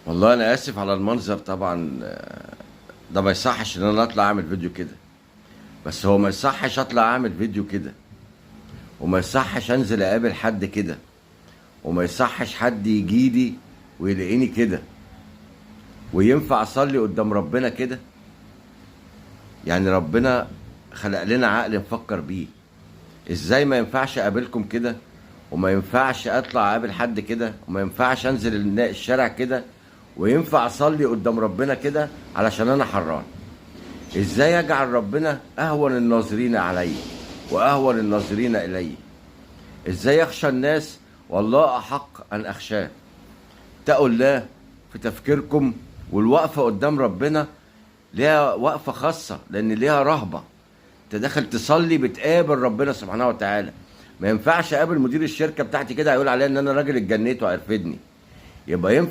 والله انا اسف على المنظر طبعا. ده ما يصحش ان انا اطلع اعمل فيديو كده. بس هو ما يصحش اطلع اعمل فيديو كده، وما يصحش انزل اقابل حد كده، وما يصحش حد يجيلي ويلاقيني كده. وينفع اصلي قدام ربنا كده؟ يعني ربنا خلق لنا عقل نفكر بيه. ازاي ما ينفعش اقابلكم كده، وما ينفعش اطلع اقابل حد كده، وما ينفعش انزل الشارع كده، وينفع اصلي قدام ربنا كده علشان انا حران؟ ازاي اجعل ربنا اهون الناظرين علي واهون الناظرين الي؟ ازاي اخشى الناس والله احق ان اخشاه؟ اتقوا الله في تفكيركم. والوقفه قدام ربنا ليها وقفه خاصه، لان ليها رهبه. انت داخل تصلي بتقابل ربنا سبحانه وتعالى. ما ينفعش اقابل مدير الشركه بتاعتي كده هيقول عليا ان انا راجل اتجنيت وهيرفدني. يبقى ينفع